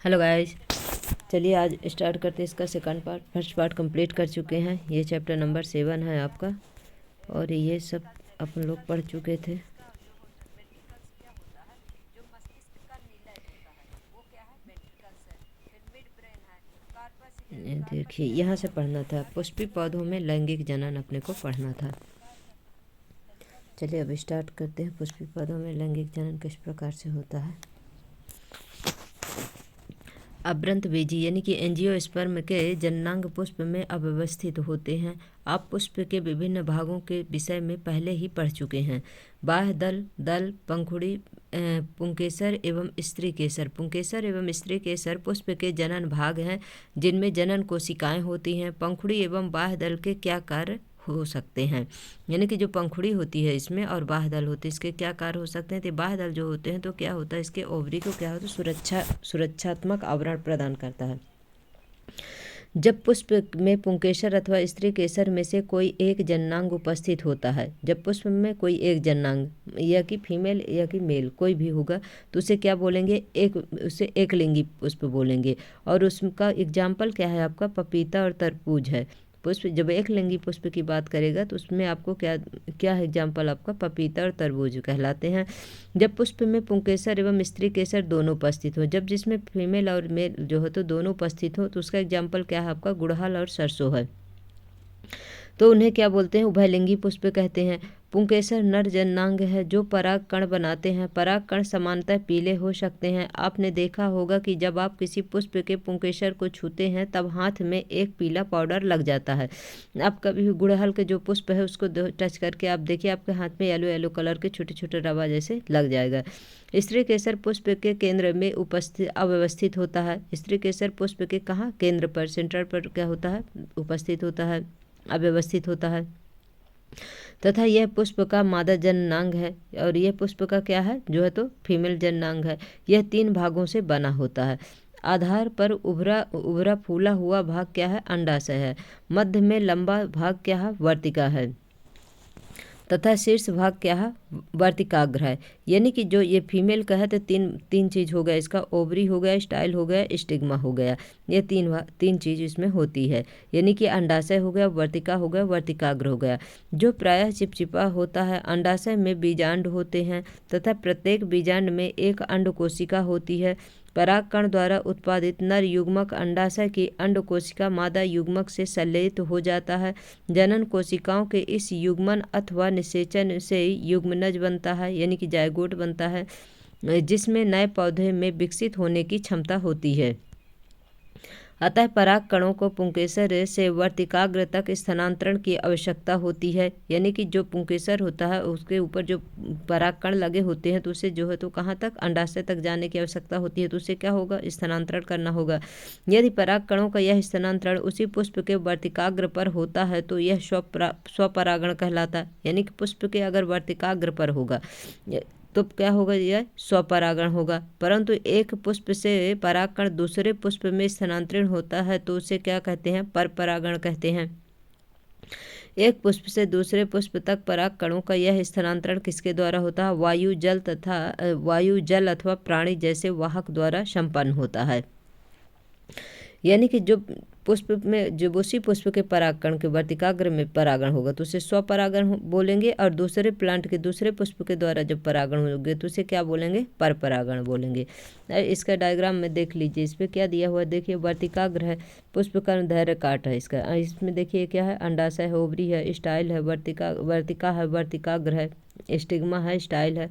Hello guys, चलिए आज start करते हैं इसका second part. First part complete कर चुके हैं। ये चैप्टर नंबर 7 है आपका, और ये सब अपन लोग पढ़ चुके थे। ये देखिए, यहाँ से पढ़ना था। पुष्पी पौधों में लैंगिक जनन अपने को पढ़ना था। चलिए अब स्टार्ट करते हैं। पुष्पी पौधों में लैंगिक जनन किस प्रकार से होता है। अभ्रंतबीजी यानी कि एंजियोस्पर्म के जननांग पुष्प में अव्यवस्थित होते हैं। आप पुष्प के विभिन्न भागों के विषय में पहले ही पढ़ चुके हैं। बाह्य दल, पंखुड़ी, पुंकेसर एवं स्त्री केसर। पुंकेसर एवं स्त्री केसर पुष्प के जनन भाग हैं, जिनमें जनन कोशिकाएं होती हैं। पंखुड़ी एवं बाह्य दल के क्या कार्य हो सकते हैं, यानी कि जो पंखुड़ी होती है इसमें और बाह्य दल होते हैं, इसके क्या कार्य हो सकते हैं। तो बाह्य दल जो होते हैं तो क्या होता है, इसके ओवरी को क्या होता है, सुरक्षात्मक आवरण प्रदान करता है। जब पुष्प में पुंकेसर अथवा स्त्री केसर में से कोई एक जननांग उपस्थित होता है, जब पुष्प में कोई एक जननांग या कि फीमेल या कि मेल कोई भी होगा तो उसे क्या बोलेंगे, उसे एक लिंगी पुष्प बोलेंगे। और उसका एग्जाम्पल क्या है आपका, पपीता और तरबूज है। पुष्प जब एक लिंगी पुष्प की बात करेगा तो उसमें आपको क्या क्या एग्जाम्पल आपका पपीता और तरबूज कहलाते हैं। जब पुष्प में पुंकेसर एवं स्त्री केसर दोनों उपस्थित हो, जब जिसमें फीमेल और मेल जो हो तो दोनों उपस्थित हो, तो उसका एग्जाम्पल क्या है आपका, गुड़हल और सरसों है। तो उन्हें क्या बोलते हैं, उभयलिंगी पुष्प कहते हैं। पुंकेसर नर जननांग है जो पराग कण बनाते हैं। पराग कण सामान्यतः पीले हो सकते हैं। आपने देखा होगा कि जब आप किसी पुष्प के पुंकेसर को छूते हैं तब हाथ में एक पीला पाउडर लग जाता है। आप कभी भी गुड़हल के जो पुष्प है उसको टच करके आप देखिए, आपके हाथ में येलो येलो कलर के छोटे छोटे रवा जैसे लग जाएगा। स्त्री केसर पुष्प के केंद्र में अव्यवस्थित होता है। स्त्री केसर पुष्प के कहाँ, केंद्र पर, सेंटर पर क्या होता है, उपस्थित होता है, अव्यवस्थित होता है। तथा यह पुष्प का मादा जननांग है, और यह पुष्प का क्या है, जो है तो फीमेल जननांग है। यह 3 भागों से बना होता है। आधार पर उभरा उभरा फूला हुआ भाग क्या है, अंडाशय है। मध्य में लंबा भाग क्या है, वर्तिका है। तथा शीर्ष भाग क्या है, वर्तिकाग्र है। यानी कि जो ये फीमेल का है तो तीन चीज हो गया, इसका ओवरी हो गया, स्टाइल हो गया, स्टिग्मा हो गया। ये तीन चीज इसमें होती है। यानी कि अंडाशय हो गया, वर्तिका हो गया, वर्तिकाग्र हो गया, जो प्रायः चिपचिपा होता है। अंडाशय में बीजांड होते हैं तथा प्रत्येक बीजांड में एक अंड कोशिका होती है। परागकण द्वारा उत्पादित नर युग्मक अंडाशय की अंड कोशिका मादा युग्मक से संलयित हो जाता है। जनन कोशिकाओं के इस युग्मन अथवा निषेचन से युग्मनज बनता है, यानी कि जायगोट बनता है, जिसमें नए पौधे में विकसित होने की क्षमता होती है। अतः पराग कणों को पुंकेसर से वर्तिकाग्र तक स्थानांतरण की आवश्यकता होती है। यानी कि जो पुंकेसर होता है उसके ऊपर जो पराग कण लगे होते हैं तो उसे जो है तो कहाँ तक, अंडाशय तक जाने की आवश्यकता होती है। तो उसे क्या होगा, स्थानांतरण करना होगा। यदि पराग कणों का यह स्थानांतरण उसी पुष्प के वर्तिकाग्र पर होता है तो यह स्वपरागण कहलाता है। यानी कि पुष्प के अगर वर्तिकाग्र पर होगा तो क्या होगा, यह स्वपरागण होगा। परंतु एक पुष्प से परागकण दूसरे पुष्प में स्थानांतरण होता है तो उसे क्या कहते हैं, परपरागण कहते हैं। एक पुष्प से दूसरे पुष्प तक पराग कणों का यह स्थानांतरण किसके द्वारा होता है, वायु जल अथवा प्राणी जैसे वाहक द्वारा संपन्न होता है। यानी कि जो पुष्प में जो उसी पुष्प के परागकण के वर्तिकाग्र में परागण होगा तो उसे स्वपरागण बोलेंगे, और दूसरे प्लांट के दूसरे पुष्प के द्वारा जब परागण होंगे तो उसे क्या बोलेंगे, परपरागण बोलेंगे। इसका डायग्राम में देख लीजिए, इस पर क्या दिया हुआ देखिए, वर्तिकाग्र है, पुष्प का धैर्य काट है इसका। इसमें देखिए क्या है, अंडाशय है, ओवरी है, स्टाइल है, वर्तिका है, वर्तिकाग्र है, स्टिग्मा है, स्टाइल है।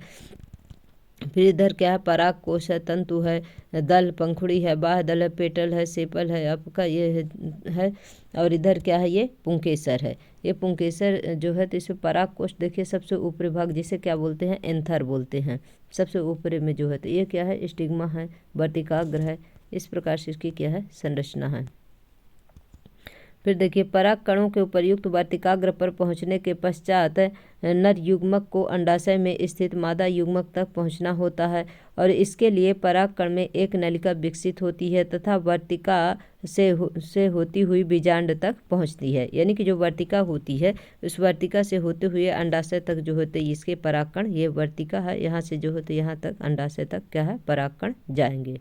फिर इधर क्या है, पराग कोश है, तंतु है, दल पंखुड़ी है, बाह्य दल है, पेटल है, सेपल है आपका, ये है। और इधर क्या है, ये पुंकेसर है। ये पुंकेसर जो है तो इसमें पराग कोश देखिए सबसे ऊपरी भाग, जिसे क्या बोलते हैं, एंथर बोलते हैं, सबसे ऊपरी में जो है तो ये क्या है, स्टिग्मा है, वर्तिकाग्र है। इस प्रकार से इसकी क्या है, संरचना है। फिर देखिए, पराग कणों के उपर्युक्त वर्तिकाग्र पर पहुंचने के पश्चात नर युग्मक को अंडाशय में स्थित मादा युग्मक तक पहुंचना होता है, और इसके लिए पराग कण में एक नलिका विकसित होती है तथा वर्तिका से होती हुई बीजांड तक पहुंचती है। यानी कि जो वर्तिका होती है उस वर्तिका से होते हुए अंडाशय तक जो होते हैं इसके परागकण, ये वर्तिका है, यहाँ से जो होते यहाँ तक अंडाशय तक क्या है, परागकण जाएंगे।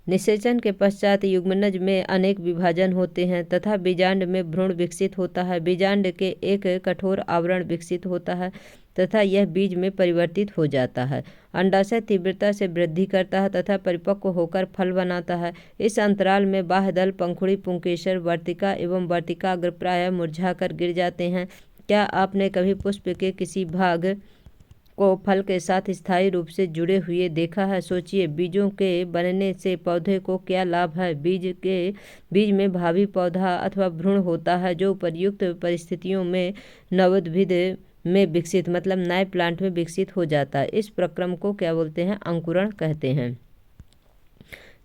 निषेचन के पश्चात युग्मनज में अनेक विभाजन होते हैं तथा बीजांड में भ्रूण विकसित होता है। बीजांड के एक कठोर आवरण विकसित होता है तथा यह बीज में परिवर्तित हो जाता है। अंडाशय तीव्रता से वृद्धि करता है तथा परिपक्व होकर फल बनाता है। इस अंतराल में बाह्यदल, पंखुड़ी, पुंकेसर, वर्तिका एवं वर्तिकाग्र प्रायः मुरझाकर गिर जाते हैं। क्या आपने कभी पुष्प के किसी भाग को फल के साथ स्थायी रूप से जुड़े हुए देखा है? सोचिए, बीजों के बनने से पौधे को क्या लाभ है? बीज में भावी पौधा अथवा भ्रूण होता है जो उपर्युक्त परिस्थितियों में नवोद्भिद में विकसित मतलब नए प्लांट में विकसित हो जाता है। इस प्रक्रम को क्या बोलते हैं? अंकुरण कहते हैं।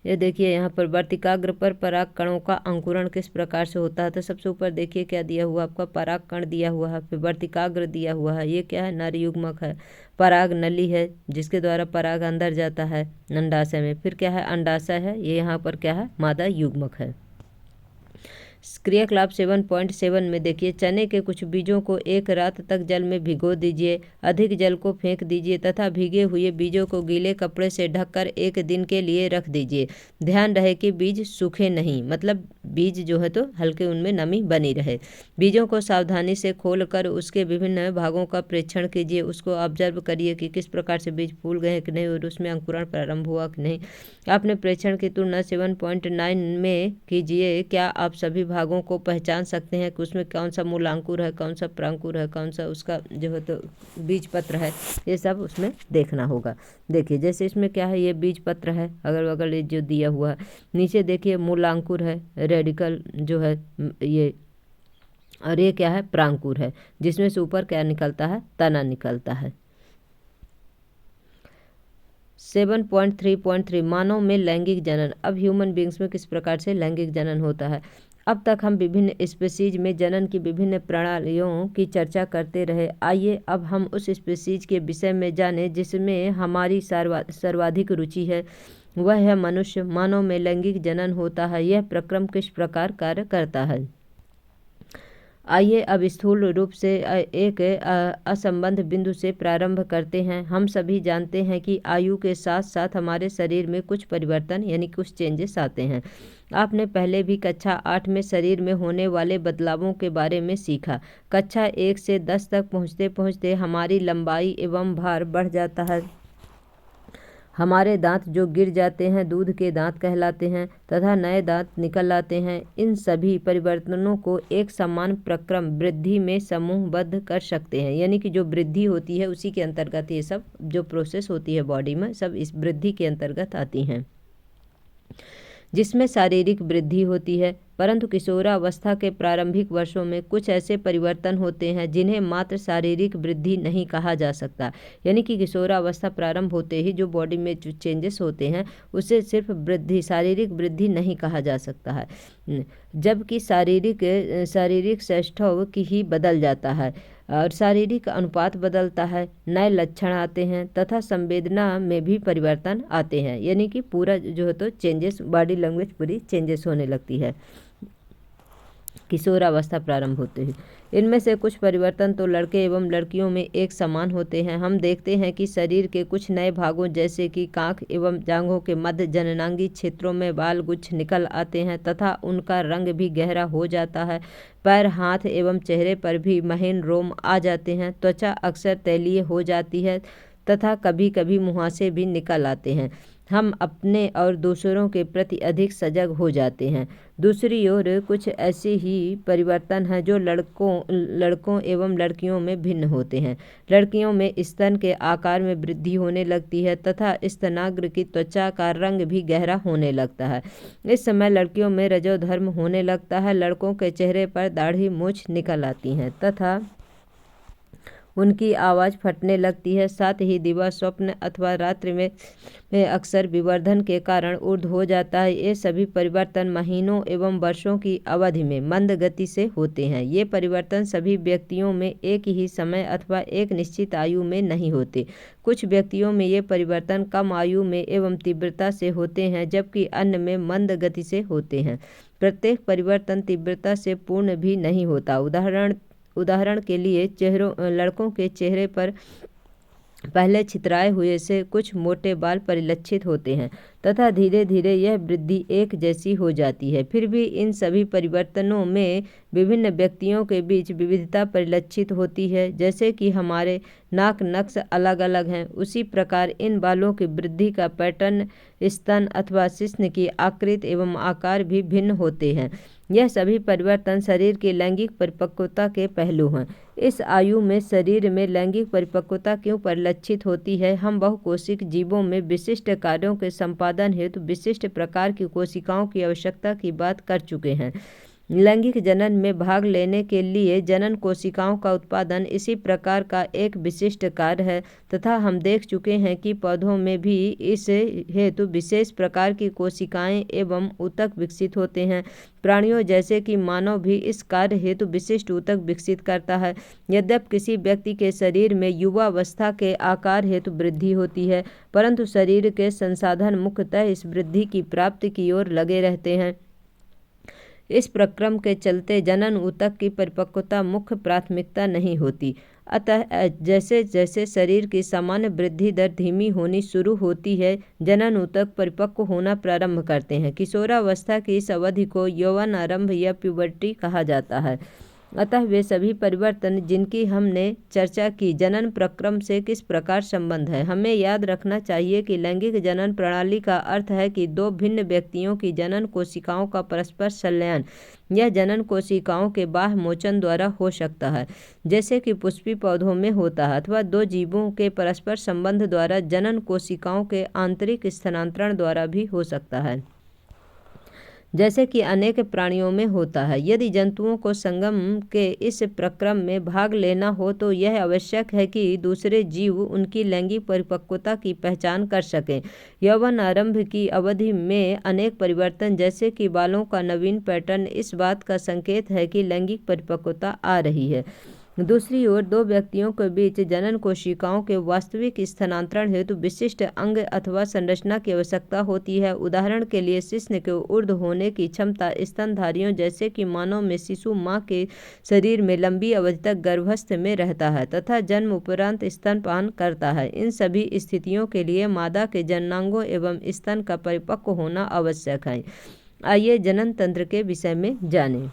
ये देखिए यहाँ पर वर्तिकाग्र पर पराग कणों का अंकुरण किस प्रकार से होता है। तो सबसे ऊपर देखिए क्या दिया हुआ आपका पराग कण दिया हुआ है, फिर वर्तिकाग्र दिया हुआ है। ये क्या है? नर युग्मक है। पराग नली है जिसके द्वारा पराग अंदर जाता है अंडाशय में। फिर क्या है? अंडाशय है। ये यहाँ पर क्या है? मादा युग्मक है। क्रियाकलाप 7.7 में देखिए, चने के कुछ बीजों को एक रात तक जल में भिगो दीजिए। अधिक जल को फेंक दीजिए तथा भीगे हुए बीजों को गीले कपड़े से ढककर 1 दिन के लिए रख दीजिए। ध्यान रहे कि बीज सूखे नहीं, मतलब बीज जो है तो हल्के उनमें नमी बनी रहे। बीजों को सावधानी से खोलकर उसके विभिन्न भागों का परीक्षण कीजिए। उसको ऑब्जर्व करिए कि किस प्रकार से बीज फूल गए कि नहीं और उसमें अंकुरण प्रारंभ हुआ कि नहीं। आपने प्रेक्षण की तुलना 7.9 में कीजिए। क्या आप सभी भागों को पहचान सकते हैं कि उसमें कौन सा मूलांकुर है, कौन सा प्रांकुर है, कौन सा उसका जो है तो बीज पत्र है? ये सब उसमें देखना होगा। देखिए जैसे इसमें क्या है, ये बीज पत्र है, अगल बगल जो दिया हुआ है। नीचे देखिए मूलांकुर है, रेडिकल जो है ये, और ये क्या है? प्रांकुर है, जिसमें से ऊपर क्या निकलता है? तना निकलता है। 7.3.3 मानव में लैंगिक जनन। अब ह्यूमन बींग्स में किस प्रकार से लैंगिक जनन होता है। अब तक हम विभिन्न स्पीसीज में जनन की विभिन्न प्रणालियों की चर्चा करते रहे। आइए अब हम उस स्पीसीज के विषय में जानें जिसमें हमारी सर्वाधिक रुचि है। वह है मनुष्य। मानव में लैंगिक जनन होता है। यह प्रक्रम किस प्रकार कार्य करता है? आइए अब स्थूल रूप से एक असंबद्ध बिंदु से प्रारंभ करते हैं। हम सभी जानते हैं कि आयु के साथ साथ हमारे शरीर में कुछ परिवर्तन यानी कुछ चेंजेस आते हैं। आपने पहले भी कक्षा 8 में शरीर में होने वाले बदलावों के बारे में सीखा। कक्षा 1 से 10 तक पहुँचते पहुँचते हमारी लंबाई एवं भार बढ़ जाता है। हमारे दांत जो गिर जाते हैं दूध के दांत कहलाते हैं तथा नए दांत निकल आते हैं। इन सभी परिवर्तनों को एक समान प्रक्रम वृद्धि में समूहबद्ध कर सकते हैं, यानी कि जो वृद्धि होती है उसी के अंतर्गत ये सब जो प्रोसेस होती है बॉडी में सब इस वृद्धि के अंतर्गत आती हैं, जिसमें शारीरिक वृद्धि होती है। परंतु किशोरावस्था के प्रारंभिक वर्षों में कुछ ऐसे परिवर्तन होते हैं जिन्हें मात्र शारीरिक वृद्धि नहीं कहा जा सकता। यानी कि किशोरावस्था प्रारंभ होते ही जो बॉडी में जो चेंजेस होते हैं उसे सिर्फ वृद्धि, शारीरिक वृद्धि नहीं कहा जा सकता है, जबकि शारीरिक सौष्ठव की ही बदल जाता है और शारीरिक अनुपात बदलता है, नए लक्षण आते हैं तथा संवेदना में भी परिवर्तन आते हैं। यानी कि पूरा जो है तो चेंजेस, बॉडी लैंग्वेज पूरी चेंजेस होने लगती है किशोरावस्था प्रारंभ होते ही। इनमें से कुछ परिवर्तन तो लड़के एवं लड़कियों में एक समान होते हैं। हम देखते हैं कि शरीर के कुछ नए भागों जैसे कि कांख एवं जांघों के मध्य जननांगी क्षेत्रों में बाल गुच्छ निकल आते हैं तथा उनका रंग भी गहरा हो जाता है। पैर, हाथ एवं चेहरे पर भी महीन रोम आ जाते हैं। त्वचा अक्सर तैलीय हो जाती है तथा कभी कभी मुहासे भी निकल आते हैं। हम अपने और दूसरों के प्रति अधिक सजग हो जाते हैं। दूसरी ओर कुछ ऐसे ही परिवर्तन हैं जो लड़कों एवं लड़कियों में भिन्न होते हैं। लड़कियों में स्तन के आकार में वृद्धि होने लगती है तथा स्तनाग्र की त्वचा का रंग भी गहरा होने लगता है। इस समय लड़कियों में रजोधर्म होने लगता है। लड़कों के चेहरे पर दाढ़ी मूंछ निकल आती हैं तथा उनकी आवाज़ फटने लगती है। साथ ही दिवा, स्वप्न अथवा रात्रि में अक्सर विवर्धन के कारण ऊर्ध्व हो जाता है। ये सभी परिवर्तन महीनों एवं वर्षों की अवधि में मंद गति से होते हैं। ये परिवर्तन सभी व्यक्तियों में एक ही समय अथवा एक निश्चित आयु में नहीं होते। कुछ व्यक्तियों में ये परिवर्तन कम आयु में एवं तीव्रता से होते हैं जबकि अन्य में मंद गति से होते हैं। प्रत्येक परिवर्तन तीव्रता से पूर्ण भी नहीं होता। उदाहरण के लिए लड़कों के चेहरे पर पहले छितराए हुए से कुछ मोटे बाल परिलक्षित होते हैं तथा धीरे धीरे यह वृद्धि एक जैसी हो जाती है। फिर भी इन सभी परिवर्तनों में विभिन्न व्यक्तियों के बीच विविधता परिलक्षित होती है। जैसे कि हमारे नाक नक्श अलग अलग हैं, उसी प्रकार इन बालों की वृद्धि का पैटर्न, स्तन अथवा शिश्न की आकृति एवं आकार भी भिन्न होते हैं। यह सभी परिवर्तन शरीर की लैंगिक परिपक्वता के पहलू हैं। इस आयु में शरीर में लैंगिक परिपक्वता क्यों परिलक्षित होती है? हम बहुकोशिक जीवों में विशिष्ट कार्यों के संपादन हेतु विशिष्ट प्रकार की कोशिकाओं की आवश्यकता की बात कर चुके हैं। लैंगिक जनन में भाग लेने के लिए जनन कोशिकाओं का उत्पादन इसी प्रकार का एक विशिष्ट कार्य है तथा हम देख चुके हैं कि पौधों में भी इस हेतु विशेष प्रकार की कोशिकाएं एवं ऊतक विकसित होते हैं। प्राणियों जैसे कि मानव भी इस कार्य हेतु विशिष्ट ऊतक विकसित करता है। यद्यपि किसी व्यक्ति के शरीर में युवावस्था के आकार हेतु वृद्धि होती है, परंतु शरीर के संसाधन मुख्यतः इस वृद्धि की प्राप्ति की ओर लगे रहते हैं। इस प्रक्रम के चलते जनन ऊतक की परिपक्वता मुख्य प्राथमिकता नहीं होती। अतः जैसे जैसे शरीर की सामान्य वृद्धि दर धीमी होनी शुरू होती है, जनन ऊतक परिपक्व होना प्रारंभ करते हैं। किशोरावस्था की इस अवधि को यौवन आरंभ या प्यूबर्टी कहा जाता है। अतः वे सभी परिवर्तन जिनकी हमने चर्चा की जनन प्रक्रम से किस प्रकार संबंध है। हमें याद रखना चाहिए कि लैंगिक जनन प्रणाली का अर्थ है कि दो भिन्न व्यक्तियों की जनन कोशिकाओं का परस्पर संलयन। यह जनन कोशिकाओं के बाह्य मोचन द्वारा हो सकता है, जैसे कि पुष्पी पौधों में होता है, अथवा दो जीवों के परस्पर संबंध द्वारा जनन कोशिकाओं के आंतरिक स्थानांतरण द्वारा भी हो सकता है, जैसे कि अनेक प्राणियों में होता है। यदि जंतुओं को संगम के इस प्रक्रम में भाग लेना हो तो यह आवश्यक है कि दूसरे जीव उनकी लैंगिक परिपक्वता की पहचान कर सकें। यौवन आरंभ की अवधि में अनेक परिवर्तन, जैसे कि बालों का नवीन पैटर्न, इस बात का संकेत है कि लैंगिक परिपक्वता आ रही है। दूसरी ओर दो व्यक्तियों के बीच जनन कोशिकाओं के वास्तविक स्थानांतरण हेतु विशिष्ट अंग अथवा संरचना की आवश्यकता होती है। उदाहरण के लिए शिश्न के ऊर्ध्व होने की क्षमता स्तनधारियों जैसे कि मानव में शिशु माँ के शरीर में लंबी अवधि तक गर्भस्थ में रहता है तथा जन्म उपरांत स्तनपान करता है। इन सभी स्थितियों के लिए मादा के जननांगों एवं स्तन का परिपक्व होना आवश्यक है। आइए जनन तंत्र के विषय में जानें।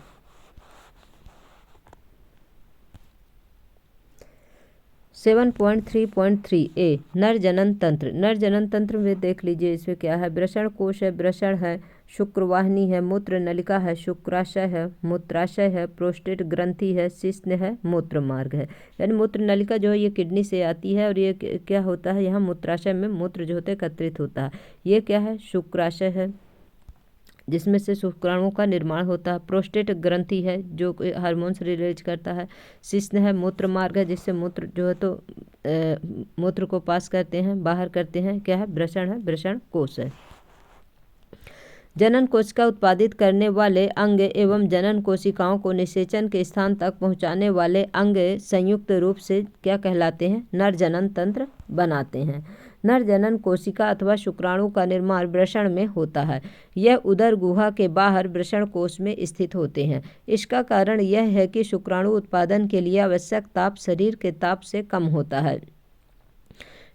7.3.3 ए नर जनन तंत्र। नर जनन तंत्र में देख लीजिए इसमें क्या है। वृषण कोश है, वृषण है, शुक्रवाहिनी है, मूत्र नलिका है, शुक्राशय है, मूत्राशय है, प्रोस्टेट ग्रंथि है, शिश्न है, मूत्र मार्ग है। यानी मूत्र नलिका जो है ये किडनी से आती है और ये क्या होता है, यहाँ मूत्राशय में मूत्र जो होते एकत्रित होता है। ये क्या है, शुक्राशय है जिसमें से शुक्राणुओं का निर्माण होता है। प्रोस्टेट ग्रंथि है जो हार्मोन से रिलीज करता है। शिश्न है, मूत्र मार्ग है जिससे मूत्र जो है तो मूत्र को पास करते हैं, बाहर करते हैं। क्या है, वृषण है, वृषण कोश है। जनन कोशिका उत्पादित करने वाले अंग एवं जनन कोशिकाओं को निषेचन के स्थान तक पहुंचाने वाले अंग संयुक्त रूप से क्या कहलाते हैं, नर जनन तंत्र बनाते हैं। नर जनन कोशिका अथवा शुक्राणु का निर्माण वृषण में होता है। यह उदर गुहा के बाहर वृषण कोश में स्थित होते हैं। इसका कारण यह है कि शुक्राणु उत्पादन के लिए आवश्यक ताप शरीर के ताप से कम होता है।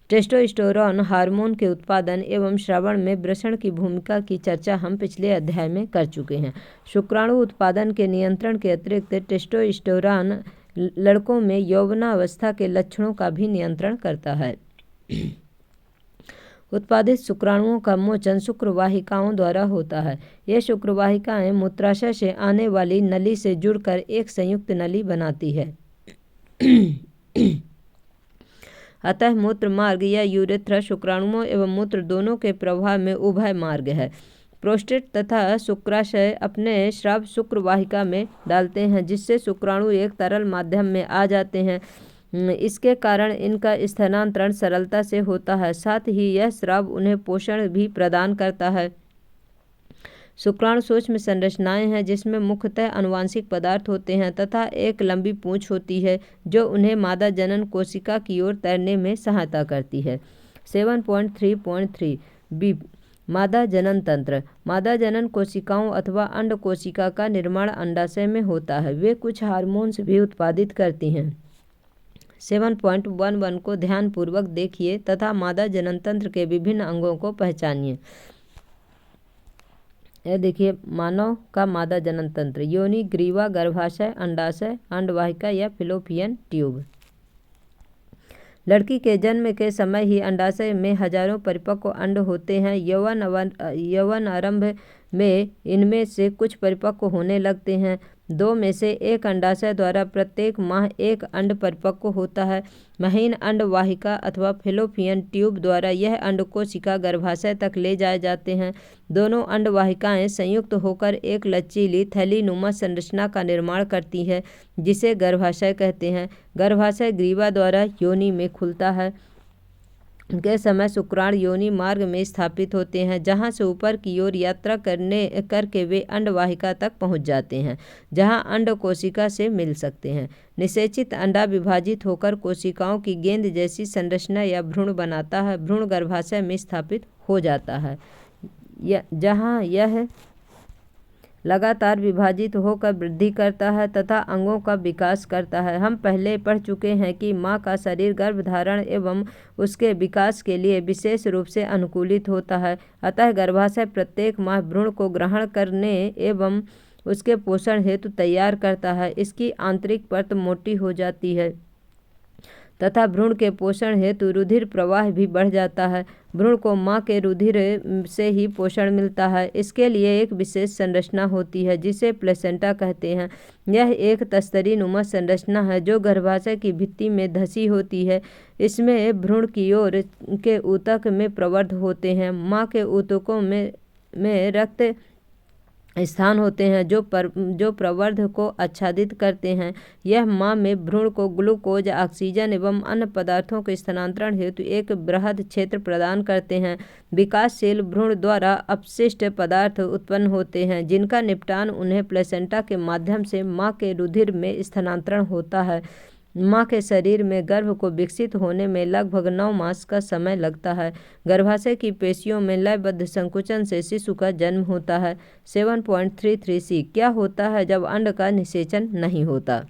टेस्टोस्टेरोन हार्मोन के उत्पादन एवं श्रवण में वृषण की भूमिका की चर्चा हम पिछले अध्याय में कर चुके हैं। शुक्राणु उत्पादन के नियंत्रण के अतिरिक्त टेस्टोस्टेरोन लड़कों में यौवनावस्था के लक्षणों का भी नियंत्रण करता है। उत्पादित शुक्राणुओं का मोचन शुक्रवाहिकाओं द्वारा होता है। ये शुक्रवाहिकाएं मूत्राशय से आने वाली नली से जुड़कर एक संयुक्त नली बनाती है। अतः मूत्र मार्ग या यूरेथ्रा शुक्राणुओं एवं मूत्र दोनों के प्रवाह में उभय मार्ग है। प्रोस्टेट तथा शुक्राशय अपने स्राव शुक्रवाहिका में डालते हैं जिससे शुक्राणु एक तरल माध्यम में आ जाते हैं। इसके कारण इनका स्थानांतरण सरलता से होता है। साथ ही यह स्राव उन्हें पोषण भी प्रदान करता है। शुक्राणु सूक्ष्म संरचनाएं हैं जिसमें मुख्यतः आनुवांशिक पदार्थ होते हैं तथा एक लंबी पूंछ होती है जो उन्हें मादा जनन कोशिका की ओर तैरने में सहायता करती है। 7.3.3 बी मादा जनन तंत्र। मादा जनन कोशिकाओं अथवा अंड कोशिका का निर्माण अंडाशय में होता है। वे कुछ हार्मोन्स भी उत्पादित करती हैं। 7.11 को ध्यानपूर्वक देखिए तथा मादा जनन तंत्र के विभिन्न अंगों को पहचानिए। यह देखिए मानव का मादा जनन तंत्र, योनि, ग्रीवा, गर्भाशय, अंडाशय, अंडवाहिका या फिलोपियन ट्यूब। लड़की के जन्म के समय ही अंडाशय में हजारों परिपक्व अंड होते हैं। यौवन आरंभ में इनमें से कुछ परिपक्व होने लगते हैं। 2 में से 1 अंडाशय द्वारा प्रत्येक माह 1 अंड परिपक्व होता है। महीन अंड वाहिका अथवा फिलोपियन ट्यूब द्वारा यह अंड कोशिका गर्भाशय तक ले जाए जाते हैं। दोनों अंड वाहिकाएं संयुक्त होकर एक लचीली थैलीनुमा संरचना का निर्माण करती है जिसे गर्भाशय कहते हैं। गर्भाशय ग्रीवा द्वारा योनि में खुलता है के समय शुक्राणु योनि मार्ग में स्थापित होते हैं, जहां से ऊपर की ओर यात्रा करके वे अंडवाहिका तक पहुंच जाते हैं, जहां अंड कोशिका से मिल सकते हैं। निषेचित अंडा विभाजित होकर कोशिकाओं की गेंद जैसी संरचना या भ्रूण बनाता है। भ्रूण गर्भाशय में स्थापित हो जाता है, जहां यह लगातार विभाजित होकर वृद्धि करता है तथा अंगों का विकास करता है। हम पहले पढ़ चुके हैं कि माँ का शरीर गर्भधारण एवं उसके विकास के लिए विशेष रूप से अनुकूलित होता है। अतः गर्भाशय प्रत्येक माह भ्रूण को ग्रहण करने एवं उसके पोषण हेतु तैयार करता है। इसकी आंतरिक परत मोटी हो जाती है तथा भ्रूण के पोषण हेतु रुधिर प्रवाह भी बढ़ जाता है। भ्रूण को माँ के रुधिर से ही पोषण मिलता है। इसके लिए एक विशेष संरचना होती है जिसे प्लेसेंटा कहते हैं। यह एक तस्तरी नुमा संरचना है जो गर्भाशय की भित्ति में धसी होती है। इसमें भ्रूण की ओर के ऊतक में प्रवर्ध होते हैं। माँ के ऊतकों में रक्त स्थान होते हैं जो प्रवर्ध को आच्छादित करते हैं। यह माँ में भ्रूण को ग्लूकोज, ऑक्सीजन एवं अन्य पदार्थों के स्थानांतरण हेतु एक बृहद क्षेत्र प्रदान करते हैं। विकासशील भ्रूण द्वारा अपशिष्ट पदार्थ उत्पन्न होते हैं जिनका निपटान उन्हें प्लेसेंटा के माध्यम से माँ के रुधिर में स्थानांतरण होता है। माँ के शरीर में गर्भ को विकसित होने में लगभग 9 मास का समय लगता है। गर्भाशय की पेशियों में लयबद्ध संकुचन से शिशु का जन्म होता है। 7.33C क्या होता है जब अंड का निषेचन नहीं होता?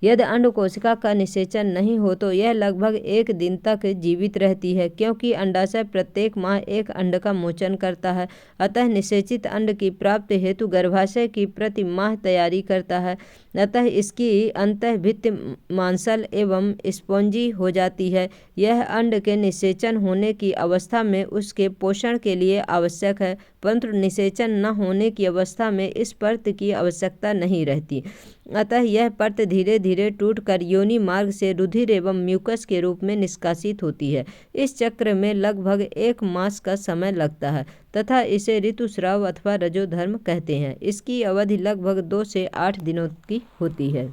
यदि अंड कोशिका का निषेचन नहीं हो तो यह लगभग 1 दिन तक जीवित रहती है, क्योंकि अंडाशय प्रत्येक माह 1 अंड का मोचन करता है। अतः निषेचित अंड की प्राप्ति हेतु गर्भाशय की प्रति माह तैयारी करता है। अतः इसकी अंतःभित्ति मांसल एवं स्पॉन्जी हो जाती है। यह अंड के निषेचन होने की अवस्था में उसके पोषण के लिए आवश्यक है, परंतु निषेचन न होने की अवस्था में इस परत की आवश्यकता नहीं रहती। अतः यह परत धीरे धीरे टूटकर योनि मार्ग से रुधिर एवं म्यूकस के रूप में निष्कासित होती है। इस चक्र में लगभग 1 मास का समय लगता है तथा इसे ऋतुस्राव अथवा रजोधर्म कहते हैं। इसकी अवधि लगभग 2 से 8 दिनों की होती है।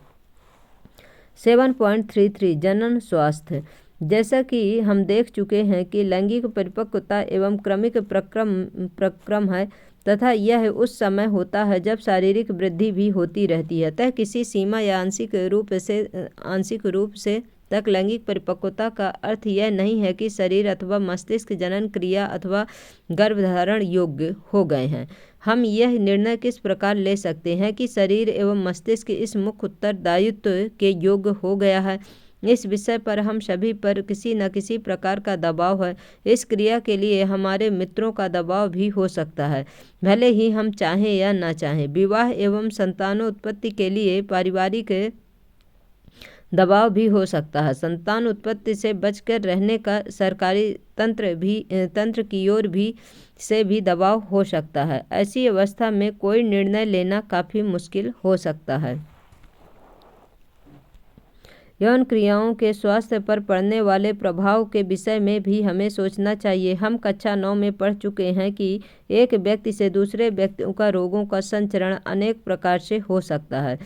7.33 जनन स्वास्थ्य। जैसा कि हम देख चुके हैं कि लैंगिक परिपक्वता एवं क्रमिक प्रक्रम है तथा यह उस समय होता है जब शारीरिक वृद्धि भी होती रहती है। अतः किसी सीमा या आंशिक रूप से तक लैंगिक परिपक्वता का अर्थ यह नहीं है कि शरीर अथवा मस्तिष्क जनन क्रिया अथवा गर्भधारण योग्य हो गए हैं। हम यह निर्णय किस प्रकार ले सकते हैं कि शरीर एवं मस्तिष्क इस मुख्य उत्तरदायित्व के योग्य हो गया है? इस विषय पर हम सभी पर किसी न किसी प्रकार का दबाव है। इस क्रिया के लिए हमारे मित्रों का दबाव भी हो सकता है, भले ही हम चाहें या ना चाहें। विवाह एवं संतानोत्पत्ति के लिए पारिवारिक दबाव भी हो सकता है। संतान उत्पत्ति से बचकर रहने का सरकारी तंत्र की ओर से भी दबाव हो सकता है। ऐसी अवस्था में कोई निर्णय लेना काफ़ी मुश्किल हो सकता है। यौन क्रियाओं के स्वास्थ्य पर पड़ने वाले प्रभाव के विषय में भी हमें सोचना चाहिए। हम कक्षा 9 में पढ़ चुके हैं कि एक व्यक्ति से दूसरे व्यक्तियों का रोगों का संचरण अनेक प्रकार से हो सकता है।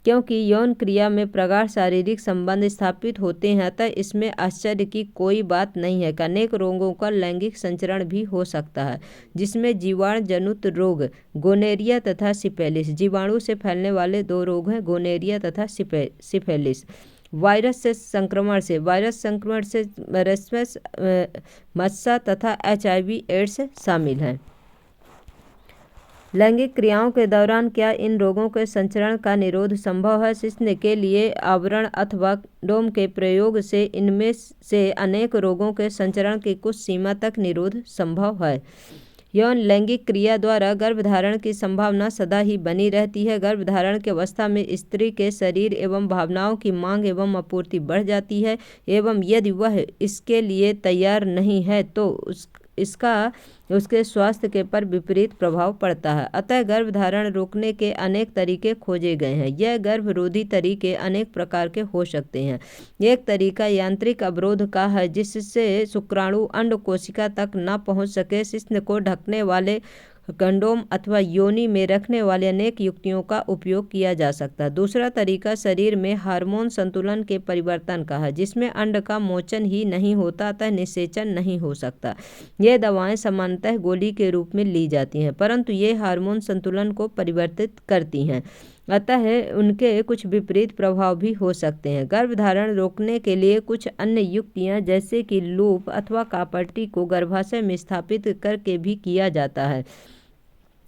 क्योंकि यौन क्रिया में प्रगाढ़ शारीरिक संबंध स्थापित होते हैं, अतः इसमें आश्चर्य की कोई बात नहीं है कि अनेक रोगों का लैंगिक संचरण भी हो सकता है, जिसमें जीवाणु जनित रोग गोनेरिया तथा सिफिलिस। जीवाणु से फैलने वाले 2 रोग हैं, गोनेरिया तथा सिफिलिस। वायरस संक्रमण से मस्सा तथा HIV एड्स शामिल हैं। लैंगिक क्रियाओं के दौरान क्या इन रोगों के संचरण का निरोध संभव है? शिश्न के लिए आवरण अथवा डोम के प्रयोग से इनमें से अनेक रोगों के संचरण की कुछ सीमा तक निरोध संभव है। यौन लैंगिक क्रिया द्वारा गर्भधारण की संभावना सदा ही बनी रहती है। गर्भधारण की अवस्था में स्त्री के शरीर एवं भावनाओं की मांग एवं आपूर्ति बढ़ जाती है एवं यदि वह इसके लिए तैयार नहीं है तो इसका उसके स्वास्थ्य के पर विपरीत प्रभाव पड़ता है। अतः गर्भधारण रोकने के अनेक तरीके खोजे गए हैं। यह गर्भरोधी तरीके अनेक प्रकार के हो सकते हैं। एक तरीका यांत्रिक अवरोध का है जिससे शुक्राणु अंड कोशिका तक न पहुंच सके। शिश्न को ढकने वाले कंडोम अथवा योनि में रखने वाले अनेक युक्तियों का उपयोग किया जा सकता है। दूसरा तरीका शरीर में हार्मोन संतुलन के परिवर्तन का है जिसमें अंड का मोचन ही नहीं होता अतः निषेचन नहीं हो सकता। ये दवाएं सामान्यतः गोली के रूप में ली जाती हैं परंतु ये हार्मोन संतुलन को परिवर्तित करती हैं अतः उनके कुछ विपरीत प्रभाव भी हो सकते हैं। गर्भधारण रोकने के लिए कुछ अन्य युक्तियां जैसे कि लूप अथवा कापट्टी को गर्भाशय में स्थापित करके भी किया जाता है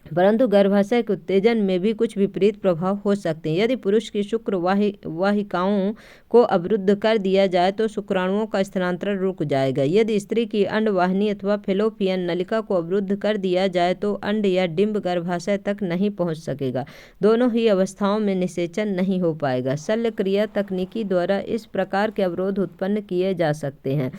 परंतु गर्भाशय के उत्तेजन में भी कुछ विपरीत प्रभाव हो सकते हैं। यदि पुरुष की शुक्र वाहिकाओं को अवरुद्ध कर दिया जाए तो शुक्राणुओं का स्थानांतरण रुक जाएगा। यदि स्त्री की अंडवाहिनी अथवा फेलोपियन नलिका को अवरुद्ध कर दिया जाए तो अंड या डिंब गर्भाशय तक नहीं पहुंच सकेगा। दोनों ही अवस्थाओं में निषेचन नहीं हो पाएगा। शल्य क्रिया तकनीकी द्वारा इस प्रकार के अवरोध उत्पन्न किए जा सकते हैं।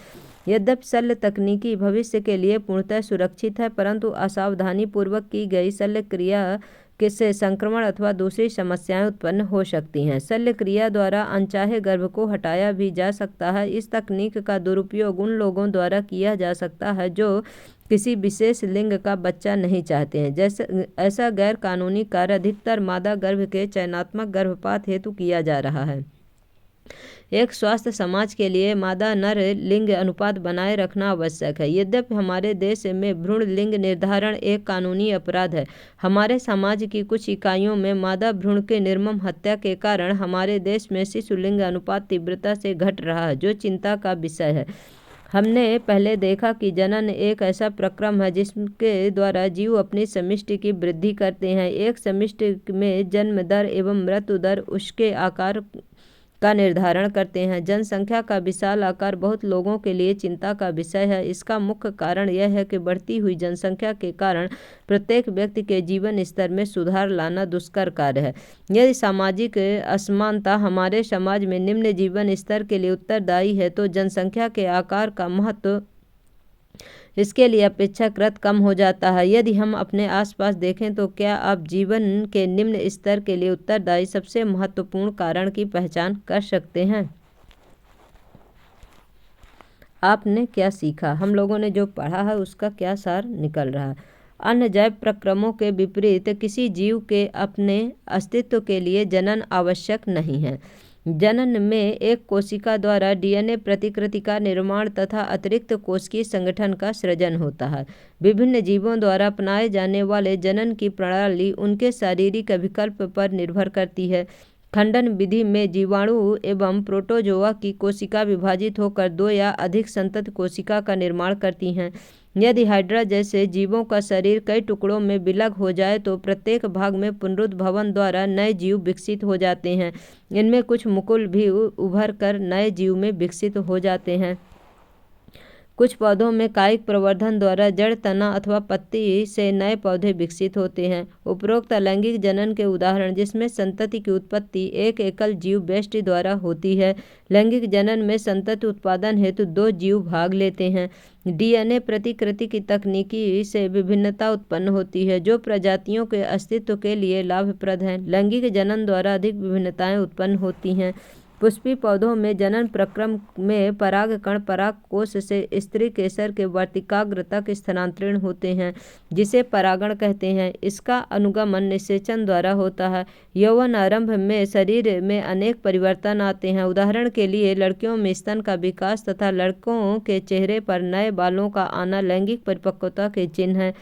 यद्यपि शल्य तकनीकी भविष्य के लिए पूर्णतः सुरक्षित है परंतु असावधानी पूर्वक की गई शल्य क्रिया से संक्रमण अथवा दूसरी समस्याएं उत्पन्न हो सकती हैं। शल्य क्रिया द्वारा अनचाहे गर्भ को हटाया भी जा सकता है। इस तकनीक का दुरुपयोग उन लोगों द्वारा किया जा सकता है जो किसी विशेष लिंग का बच्चा नहीं चाहते हैं। जैसे ऐसा गैर कानूनी कार्य अधिकतर मादा गर्भ के चयनात्मक गर्भपात हेतु किया जा रहा है। एक स्वस्थ समाज के लिए मादा नर लिंग अनुपात बनाए रखना आवश्यक है। यद्यपि हमारे देश में भ्रूण लिंग निर्धारण एक कानूनी अपराध है। हमारे समाज की कुछ इकाइयों में मादा भ्रूण के निर्मम हत्या के कारण हमारे देश में शिशु लिंग अनुपात तीव्रता से घट रहा है जो चिंता का विषय है। हमने पहले देखा कि जनन एक ऐसा प्रक्रम है जिसके द्वारा जीव अपनी समष्टि की वृद्धि करते हैं। एक समष्टि में जन्म दर एवं मृत्यु दर उसके आकार का निर्धारण करते हैं। जनसंख्या का विशाल आकार बहुत लोगों के लिए चिंता का विषय है। इसका मुख्य कारण यह है कि बढ़ती हुई जनसंख्या के कारण प्रत्येक व्यक्ति के जीवन स्तर में सुधार लाना दुष्कर कार्य है। यदि सामाजिक असमानता हमारे समाज में निम्न जीवन स्तर के लिए उत्तरदायी है तो जनसंख्या के आकार का महत्व इसके लिए अपेक्षाकृत कम हो जाता है। यदि हम अपने आसपास देखें तो क्या आप जीवन के निम्न स्तर के लिए उत्तरदायी सबसे महत्वपूर्ण कारण की पहचान कर सकते हैं? आपने क्या सीखा? हम लोगों ने जो पढ़ा है उसका क्या सार निकल रहा है? अन्य जैव प्रक्रमों के विपरीत किसी जीव के अपने अस्तित्व के लिए जनन आवश्यक नहीं है। जनन में एक कोशिका द्वारा डीएनए प्रतिकृति का निर्माण तथा अतिरिक्त कोशिकीय संगठन का सृजन होता है। विभिन्न जीवों द्वारा अपनाए जाने वाले जनन की प्रणाली उनके शारीरिक विकल्प पर निर्भर करती है। खंडन विधि में जीवाणु एवं प्रोटोजोआ की कोशिका विभाजित होकर दो या अधिक संतत कोशिका का निर्माण करती हैं। यदि हाइड्रा जैसे जीवों का शरीर कई टुकड़ों में विलग हो जाए तो प्रत्येक भाग में पुनरुद्भवन द्वारा नए जीव विकसित हो जाते हैं। इनमें कुछ मुकुल भी उभर कर नए जीव में विकसित हो जाते हैं। कुछ पौधों में कायिक प्रवर्धन द्वारा जड़, तना अथवा पत्ती से नए पौधे विकसित होते हैं। उपरोक्त लैंगिक जनन के उदाहरण जिसमें संतति की उत्पत्ति एक एकल जीव व्यष्टि द्वारा होती है। लैंगिक जनन में संतति उत्पादन हेतु दो जीव भाग लेते हैं। डीएनए प्रतिकृति की तकनीकी से विभिन्नता उत्पन्न होती है जो प्रजातियों के अस्तित्व के लिए लाभप्रद है। लैंगिक जनन द्वारा अधिक विभिन्नताएं उत्पन्न होती हैं। पुष्पीय पौधों में जनन प्रक्रम में परागकण परागकोश से स्त्री केसर के वर्तिकाग्र तक स्थानांतरण होते हैं जिसे परागण कहते हैं। इसका अनुगमन निषेचन द्वारा होता है। यौवन आरंभ में शरीर में अनेक परिवर्तन आते हैं। उदाहरण के लिए लड़कियों में स्तन का विकास तथा लड़कों के चेहरे पर नए बालों का आना लैंगिक परिपक्वता के चिन्ह हैं।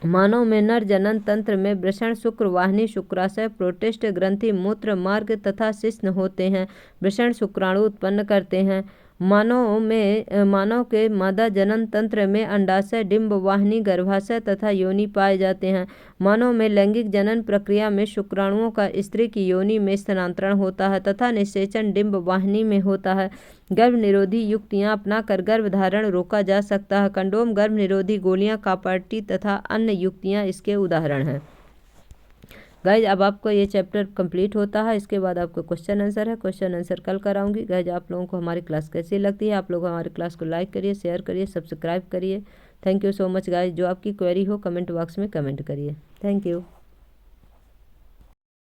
मानव में नर जनन तंत्र में वृषण, शुक्र वाहिनी, शुक्राशय, प्रोटेस्ट ग्रंथि, मूत्र मार्ग तथा शिश्न होते हैं। वृषण शुक्राणु उत्पन्न करते हैं। मानव के मादा जनन तंत्र में अंडाशय, डिंब वाहिनी, गर्भाशय तथा योनि पाए जाते हैं। मानव में लैंगिक जनन प्रक्रिया में शुक्राणुओं का स्त्री की योनि में स्थानांतरण होता है तथा निषेचन डिंब वाहिनी में होता है। गर्भ निरोधी युक्तियां अपनाकर गर्भधारण रोका जा सकता है। कंडोम, गर्भ निरोधी गोलियां, कॉपर्टी तथा अन्य युक्तियां इसके उदाहरण हैं। गाइज अब आपको ये चैप्टर कंप्लीट होता है, इसके बाद आपको क्वेश्चन आंसर है। क्वेश्चन आंसर कल कराऊंगी। गाइज आप लोगों को हमारी क्लास कैसी लगती है? आप लोग हमारी क्लास को लाइक करिए, शेयर करिए, सब्सक्राइब करिए। Thank you so much guys. जो आपकी क्वेरी हो कमेंट बॉक्स में कमेंट करिए। Thank you.